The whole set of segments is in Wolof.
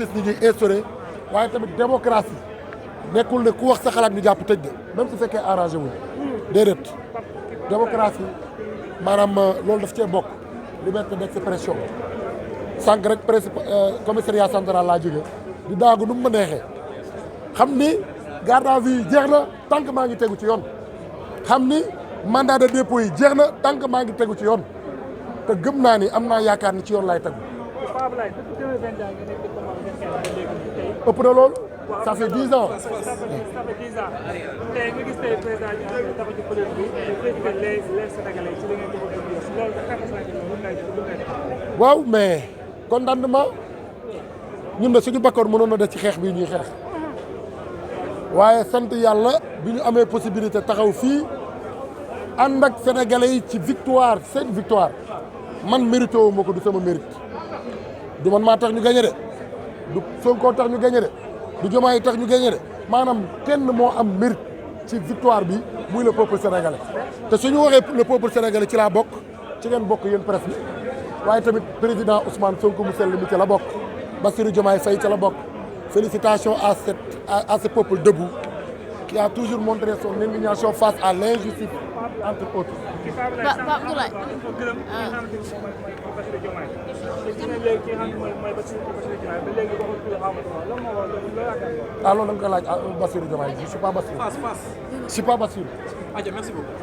ni ñuy instauré waaye tamit démocratie nekkul ne ku wax sa xalaat ñu jàpp tëj de même su fekkee arrangé wuñ déedéet démocratie maanaam loolu daf cee bokk liberté d'expression sànq rek commissariat central laa jóge di daagu nu mu ma neexee xam ni garde à vue yi jeex na tant que maa ngi tegu ci yoon xam ni mandat de dépôt yi jeex na tant que maa ngi tegu ci yoon te gëm naa ni am naa yaakaar ni ci yoon laay tegu ëpp na loolu ça fait 10 ans. tey nga gis tey président ñu taxaw ci kuréel bi critiquer les Sénégalais ci li ngeen ko loolu waaw mais contentement ñun de suñu bakkoon mënoon na def ci xeex bii ñuy xeex waaye sant yàlla bi ñu amee possibilité taxaw fii ànd ak sénégalais yi ci victoire seen victoire man mérité wu ma ko du sama mérite du man maa tax ñu gagné de du Sonko tax ñu gagné de du Diomaye tax ñu gagné de maanaam kenn moo am mérite ci victoire bi muy le peuple sénégalais te suñu waxee le peuple sénégalais ci laa bokk ci ngeen bokk yéen presse bi waaye tamit président Ousmane Sonko mu sell mi ci la bokk Bassirou Diomaye Faye ci la bokk félicitations à ce peuple debout qui a toujours montré son indignation face à l'injustice entre autres. Abdoulaye ah loolu da nga ko laaj Bassirou Diomaye je suis pas Bassirou. je suis pas Bassirou. Merci beaucoup.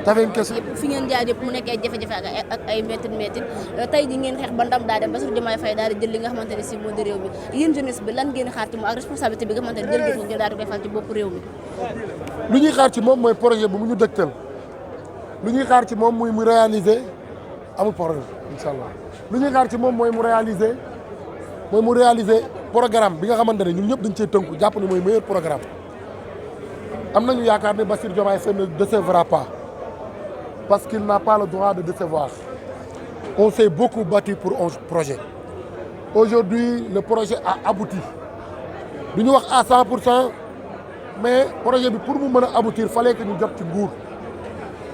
t'avais une question. fi ngeen jaar yëpp mu nekk ay jafe-jafe ak ay métti tey ji ngeen xeex ba ndam daa dem Bassirou Diomaye Faye daal di jël li nga xamante ne si moo di réew mi yéen jeunesse bi lan ngeen xaar ci moom ak responsabilité bi nga xamante ne jël ngeen ngeen daal di koy fal ci bopp réew mi. lu ñuy xaar ci moom mooy projet bu mu ñu dëgtal lu ñuy xaar ci moom muy mu réaliser amul problème incha allah lu ñuy xaar ci moom mooy mu réaliser programme bi nga xamante ne ñun ñëpp dañ cee tënku jàpp ne mooy meilleur programme. am nañu yaakaar ne Bassirou Diomaye Faye ne décevra pas parce qu'il n'a pas le droit de décevoir on s'est beaucoup battu pour un projet aujourd'hui le projet a abouti du ñu wax à 100% mais projet bi pour mu mën a aboutir fallait que ñu jot ci nguur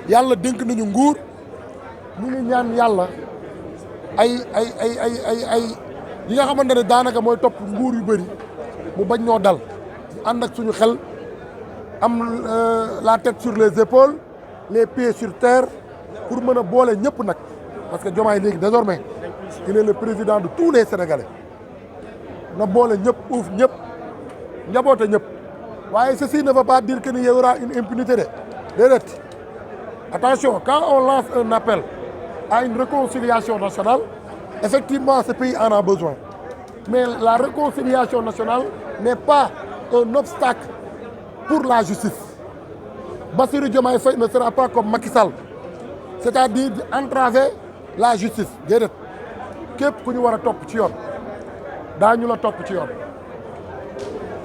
yàlla dénk nañu nguur ñu ngi ñaan yàlla ay yi nga xamante ne daanaka mooy topp nguur yu bëri mu bañ ñoo dal ànd ak suñu xel am la tête sur les épaules les pieds sur terre pour mën a boole ñëpp nag parce que Diomaye léegi désormais il est le président de tous les Sénégalais na boole ñëpp uuf ñëpp njaboote ñëpp waaye ceci ne veut pas dire que ni y aura une impunité de déedéet attention quand on lance un appel à une réconciliation nationale effectivement ce pays en a besoin mais la réconciliation nationale n'est pas un obstacle pour la justice. Bassirou Diomaye Faye ne sera pas comme Macky Sall c'est-à-dire entraver la justice déedéet képp ku ñu war a topp ci yoon daañu la topp ci yoon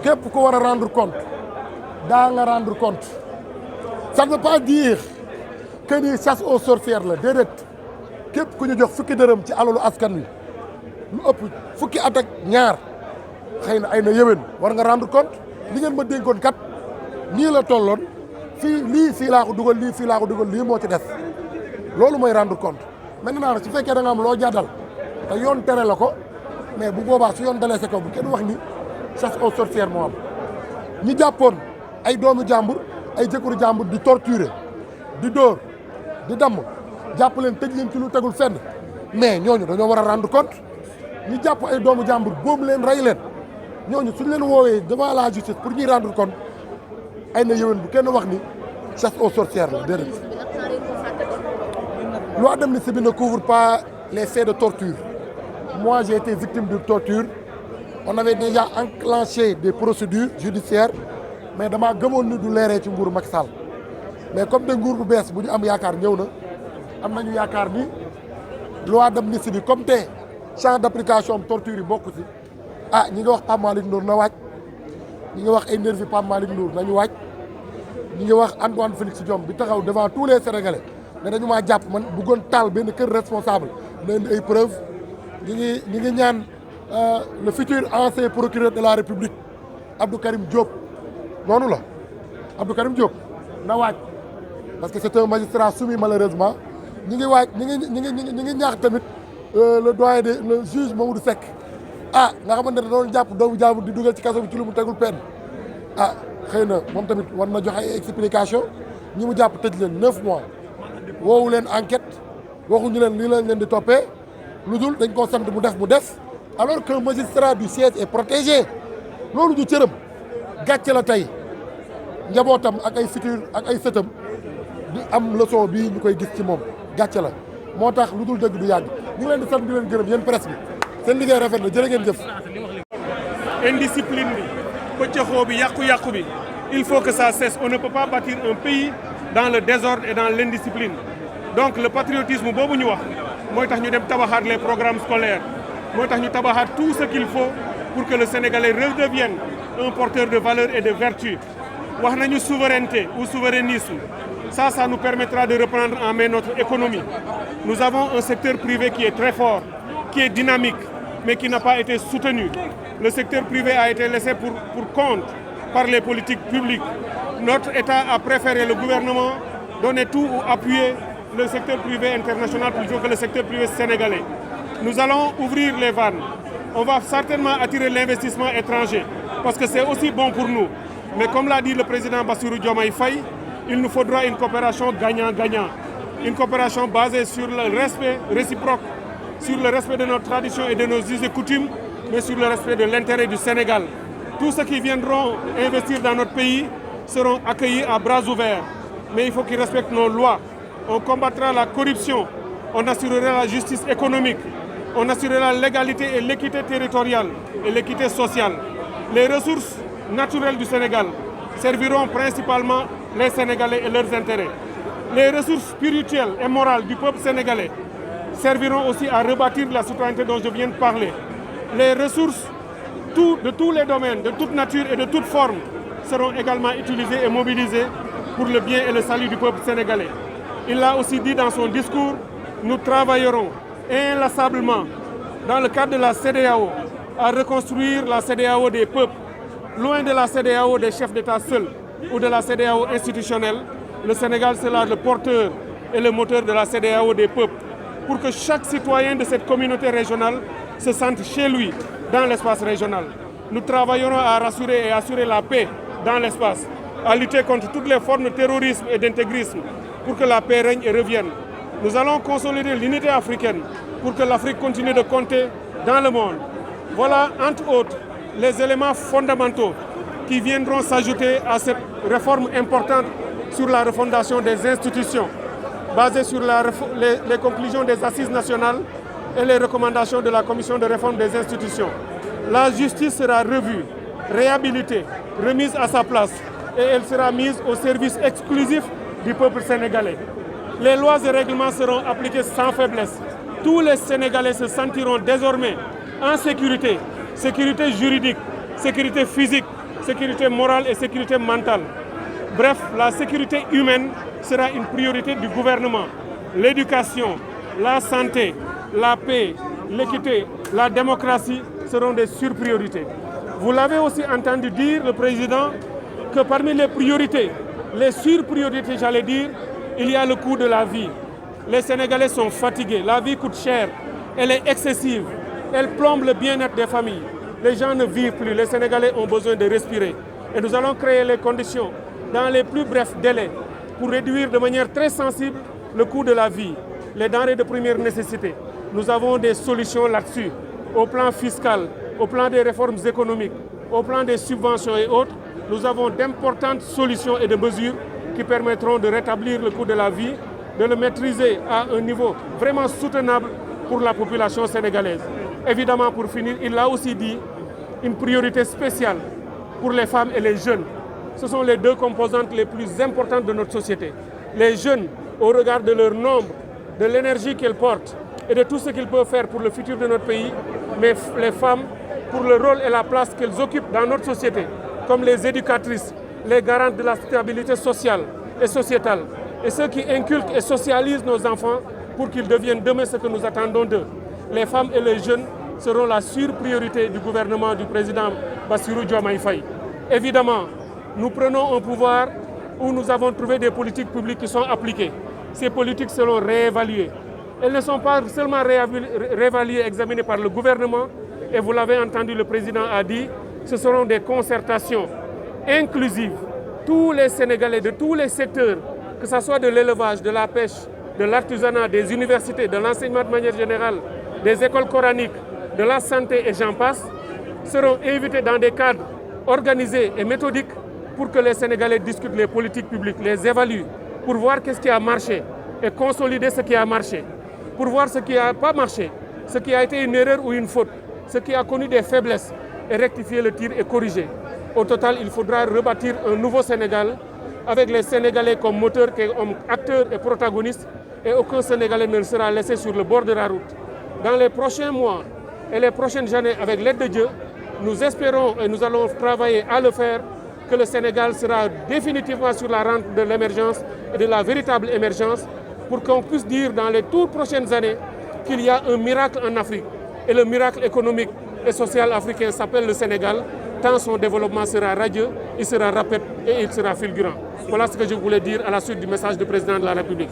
képp ku war a rendre compte daa nga rendre compte ça ne veut pas dire que ni chasse aux sorcières la déedéet képp ku ñu jox fukki dërëm ci alalu askan wi lu ëpp fukki at ak ñaar xëy na ay na yéwén war nga rendre compte li ngeen ma dénkoon kat nii la tolloon fii laa ko dugal lii fii laa ko dugal lii moo ci des loolu mooy rendre compte maintenant su fekkee da nga am loo jàddal te yoon tere la ko mais bu boobaa su yoon dalee sa kaw bu kenn wax ni chasse aux sorcières moo am ñi jàppoon ay doomu jàmbur ay jëkkëru jàmbur di torturer di dóor di damm jàpp leen tëj leen ci lu tegul fenn mais ñooñu dañoo war a rendre compte ñi jàpp ay doomu jàmbur boom leen rey leen ñooñu suñ leen woowee devant la justice pour ñuy rendre compte ay na yéwén bu kenn wax ni chasse aux sorcières la déedéet. loi d'amnistie bi ne couvre pas les faits de torture moi j'ai été victime de torture on avait déjà enclenché des procédures judiciaires mais damaa gëmoon ni du leeree ci nguuru Macky Sall mais comme de nguur bu bees bu ñu am yaakaar ñëw na am nañu yaakaar ni loi d'amnistie bi comme te champ d'application torture yi bokk ci ah ñi nga wax Pape Malick Ndour na waaj ñi nga wax ay nervi Pape Malick Ndour nañu waaj ñi nga wax Antoine Félix Diome bi taxaw devant tous les Sénégalais ne dañu maa jàpp man bëggoon taal benn kër responsable na indi ay preuves ñi ngi ñaan le futur ancien procureur de la République Abdou Karim Diop noonu la Abdou Karim Diop na waaj parce que c'est un magistrat soumis malheureusement ñi ngi waaj ñi ngi ñaax tamit le doyen le juge Mamadou Seck nga xamante ne doon jàpp doomu jaamu di dugal ci kaso bi ci lu mu tegul peine xëy na moom tamit war na joxe ay explication ñi mu jàpp tëj leen 9 mois woowu leen enquête waxuñu leen lii lañ leen di toppee lu dul dañ koo sant mu def alors qu'un magistrat du siège est protégé loolu du cëram gàcce la tey njabootam ak ay futur ak ay sëtam di am leçon bii ñu koy gis ci moom gàcce la moo tax lu dul dëgg du yàgg ñu ngi leen di sant di leen gërëm yéen presse bi seen liggéey rafet na jërë ngeen jëf. indiscipline bi pëccëxoo bi yàqu-yàqu bi il faut que ça cesse. On ne peut pas bâtir un pays dans le désordre et dans l'indiscipline. Donc le patriotisme boobu ñu wax mooy tax ñu dem tabaxaat les programmes scolaires mooy tax ñu tabaxaat tout ce qu'il faut pour que le Sénégalais redevienne un porteur de valeurs et de vertus. wax nañu souveraineté ou souverainisme, ça nous permettra de reprendre en main notre économie. Nous avons un secteur privé qui est très fort, qui est dynamique, mais qui n'a pas été soutenu. Le secteur privé a été laissé pour compte par les politiques publiques. Notre État a préféré, le gouvernement, donner tout ou appuyer le secteur privé international plutôt que le secteur privé sénégalais. Nous allons ouvrir les vannes. On va certainement attirer l'investissement étranger parce que c'est aussi bon pour nous. Mais comme l'a dit le président Bassirou Diomaye Faye, il nous faudra une coopération gagnant-gagnant. Une coopération basée sur le respect réciproque, sur le respect de notre tradition et de nos us et coutumes, mais sur le respect de l'intérêt du Sénégal. Tous ceux qui viendront investir dans notre pays seront accueillis à bras ouverts. Mais il faut qu'ils respectent nos lois. On combattra la corruption, on assurera la justice économique, on assurera la légalité et l'équité territoriale et l'équité sociale. Les ressources naturelles du Sénégal serviront principalement les Sénégalais et leurs intérêts. Les ressources spirituelles et morales du peuple sénégalais serviront aussi à rebâtir la citoyenneté dont je viens de parler. Les ressources de tous les domaines, de toute nature et de toute forme seront également utilisées et mobilisées pour le bien et le salut du peuple sénégalais. Il l'a aussi dit dans son discours, nous travaillerons inlassablement dans le cadre de la CEDEAO à reconstruire la CEDEAO des peuples. Loin de la CEDEAO des chefs d'État seuls ou de la CEDEAO institutionnelle, le Sénégal sera le porteur et le moteur de la CEDEAO des peuples pour que chaque citoyen de cette communauté régionale se sente chez lui dans l'espace régional. Nous travaillerons à rassurer et assurer la paix dans l'espace, à lutter contre toutes les formes de terrorisme et d'intégrisme pour que la paix règne et revienne. Nous allons consolider l'unité africaine pour que l'Afrique continue de compter dans le monde. Voilà, entre autres, les éléments fondamentaux qui viendront s'ajouter à cette réforme importante sur la refondation des institutions, basée sur les conclusions des assises nationales et les recommandations de la commission de réforme des institutions. La justice sera revue, réhabilitée, remise à sa place et elle sera mise au service exclusif du peuple sénégalais. Les lois et règlements seront appliqués sans faiblesse. Tous les Sénégalais se sentiront désormais en sécurité, sécurité juridique, sécurité physique, sécurité morale et sécurité mentale. Bref, la sécurité humaine sera une priorité du gouvernement. L'éducation, la santé, la paix, l'équité, la démocratie seront des surpriorités. Vous l'avez aussi entendu dire, le président, que parmi les priorités, les surpriorités, j'allais dire, il y a le coût de la vie. Les Sénégalais sont fatigués, la vie coûte cher, elle est excessive, elle plombe le bien-être des familles. Les gens ne vivent plus, les Sénégalais ont besoin de respirer. Et nous allons créer les conditions dans les plus brefs délais pour réduire de manière très sensible le coût de la vie, les denrées de première nécessité. Nous avons des solutions là-dessus, au plan fiscal, au plan des réformes économiques, au plan des subventions et autres. Nous avons d'importantes solutions et de mesures qui permettront de rétablir le coût de la vie, de le maîtriser à un niveau vraiment soutenable pour la population sénégalaise. Évidemment, pour finir, il l'a aussi dit, une priorité spéciale pour les femmes et les jeunes. Ce sont les deux composantes les plus importantes de notre société. Les jeunes, au regard de leur nombre, de l'énergie qu'elles portent et de tout ce qu'ils peuvent faire pour le futur de notre pays, mais les femmes, pour le rôle et la place qu'elles occupent dans notre société, comme les éducatrices, les garantes de la stabilité sociale et sociétale, et ceux qui inculquent et socialisent nos enfants pour qu'ils deviennent demain ce que nous attendons d'eux. Les femmes et les jeunes seront la surpriorité du gouvernement du président Bassirou Diomaye Faye. Évidemment, nous prenons un pouvoir où nous avons trouvé des politiques publiques qui sont appliquées. Ces politiques seront réévaluées. Elles ne sont pas seulement réévaluées, examinées par le gouvernement, Et vous l'avez entendu, le président a dit, ce seront des concertations inclusives. Tous les Sénégalais de tous les secteurs, que ce soit de l'élevage, de la pêche, de l'artisanat, des universités, de l'enseignement de manière générale, des écoles coraniques, de la santé et j'en passe, seront invités dans des cadres organisés et méthodiques pour que les Sénégalais discutent les politiques publiques, les évaluent, pour voir qu'est-ce qui a marché et consolider ce qui a marché, pour voir ce qui n'a pas marché, ce qui a été une erreur ou une faute, ce qui a connu des faiblesses et rectifier le tir et corriger. Au total, il faudra rebâtir un nouveau Sénégal avec les Sénégalais comme moteurs, comme acteurs et protagonistes, et aucun Sénégalais ne sera laissé sur le bord de la route. Dans les prochains mois et les prochaines années, avec l'aide de Dieu, nous espérons et nous allons travailler à le faire, que le Sénégal sera définitivement sur la rampe de l'émergence et de la véritable émergence, pour qu'on puisse dire dans les toutes prochaines années qu'il y a un miracle en Afrique. Et le miracle économique et social africain s'appelle le Sénégal, tant son développement sera radieux, il sera rapide et il sera fulgurant. Voilà ce que je voulais dire à la suite du message du président de la République.